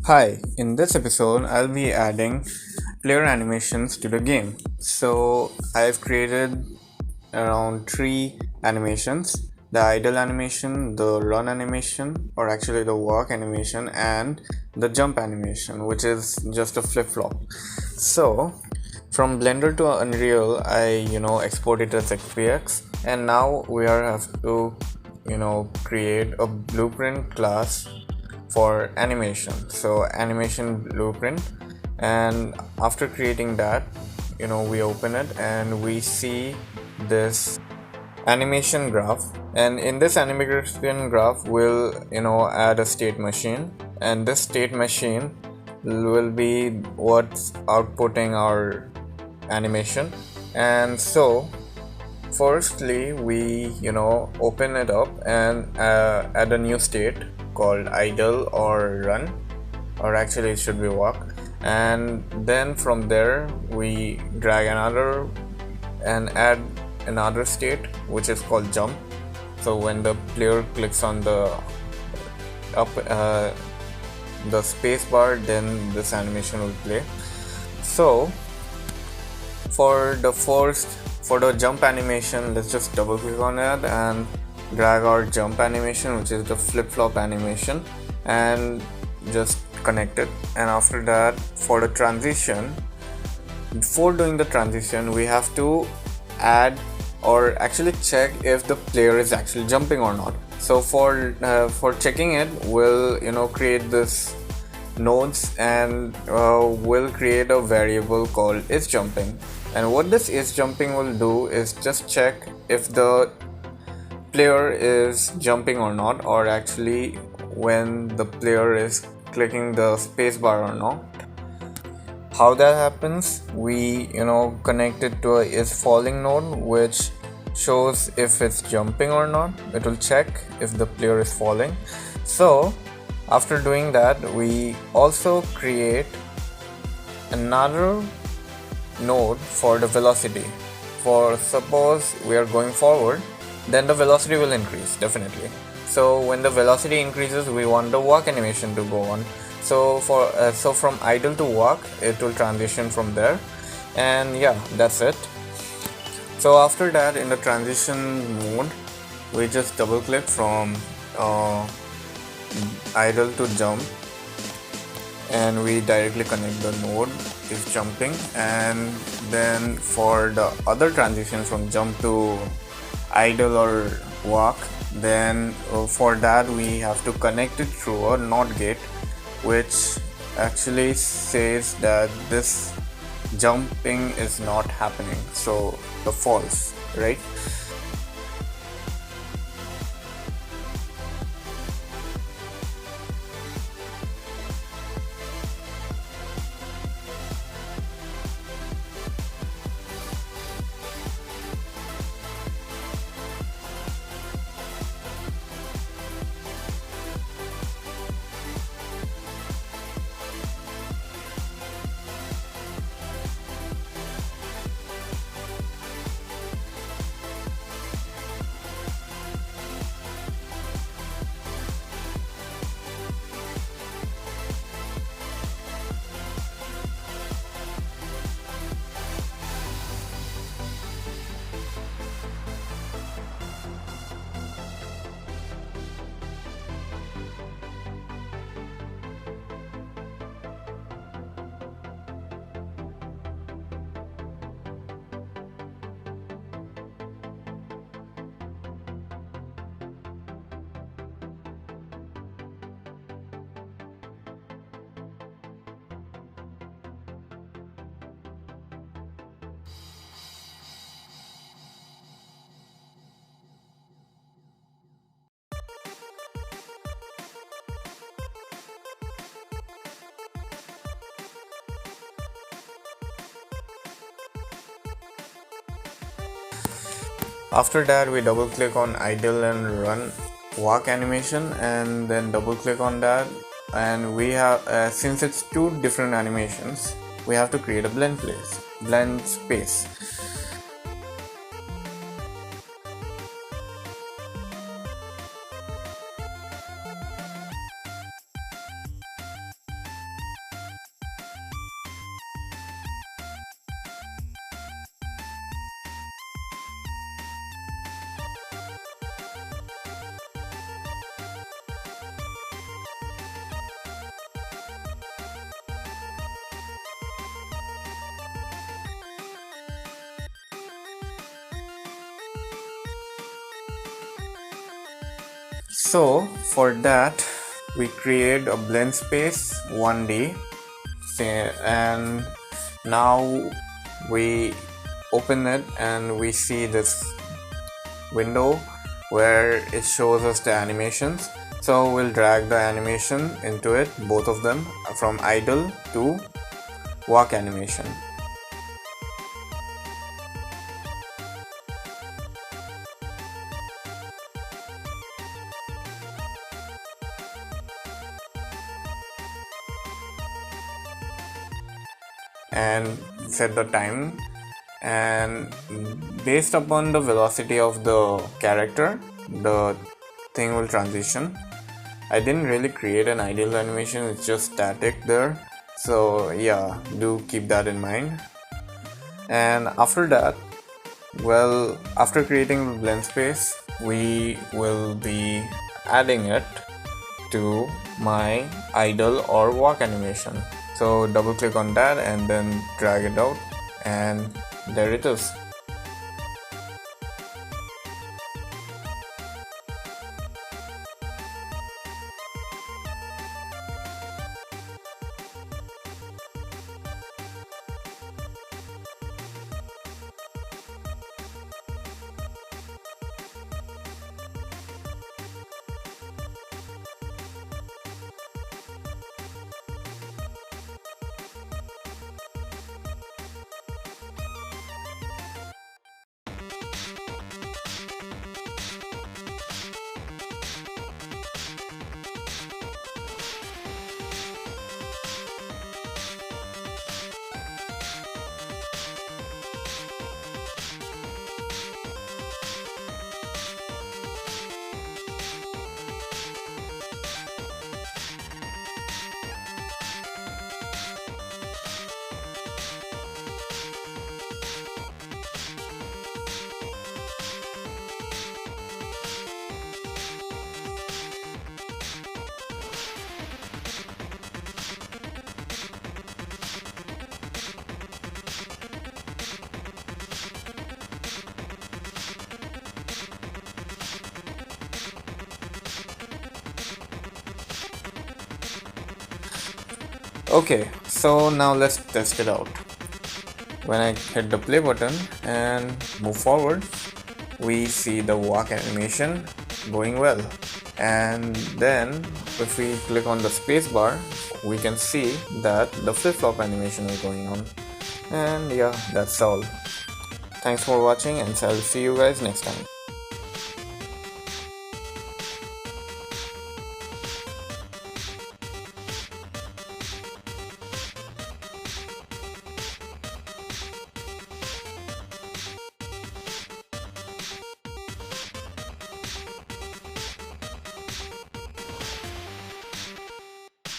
Hi, in this episode, I'll be adding player animations to the game. So, I've created around three animations: the idle animation, the run animation, or actually the walk animation, and the jump animation, which is just a flip flop. So, from Blender to Unreal, I export it as XPX, and now we are have to create a blueprint class for animation. So animation blueprint, and after creating that, we open it and we see this animation graph. And in this animation graph we'll add a state machine, and this state machine will be what's outputting our animation. And so firstly, we open it up and add a new state called idle or run, or actually it should be walk. And then from there we drag another and add another state which is called jump. So when the player clicks on up the space bar, then this animation will play. So for the jump animation, let's just double click on it and drag our jump animation, which is the flip-flop animation, and just connect it. And after that, for the transition, before doing the transition, we have to add or actually check if the player is actually jumping or not. So for checking it, we'll create this nodes, and we'll create a variable called isJumping. And what this isJumping will do is just check if the player is jumping or not, or actually when the player is clicking the spacebar or not. How that happens, we connect it to a isFalling node, which shows if it's jumping or not. It will check if the player is falling. So after doing that, we also create another node for the velocity. For suppose we are going forward, then the velocity will increase definitely. So when the velocity increases, we want the walk animation to go on. So from idle to walk, it will transition from there. And yeah, that's it. So after that, in the transition mode, we just double click from idle to jump, and we directly connect the node is jumping. And then for the other transition from jump to idle or walk, then for that we have to connect it through a NOT gate, which actually says that this jumping is not happening, so the false, right? After that, we double click on idle and run walk animation, and then double click on that, and we have since it's two different animations, we have to create a blend space. So for that we create a blend space 1D, and now we open it and we see this window where it shows us the animations. So we'll drag the animation into it, both of them, from idle to walk animation. And set the time, and based upon the velocity of the character, the thing will transition. I didn't really create an ideal animation, it's just static there, so yeah, do keep that in mind. And after that, well, after creating the blend space, we will be adding it to my idle or walk animation. So double click on that and then drag it out, and there it is. Okay, so now let's test it out. When I hit the play button and move forward, we see the walk animation going well. And then if we click on the spacebar, we can see that the flip-flop animation is going on. And yeah, that's all. Thanks for watching, and I'll see you guys next time.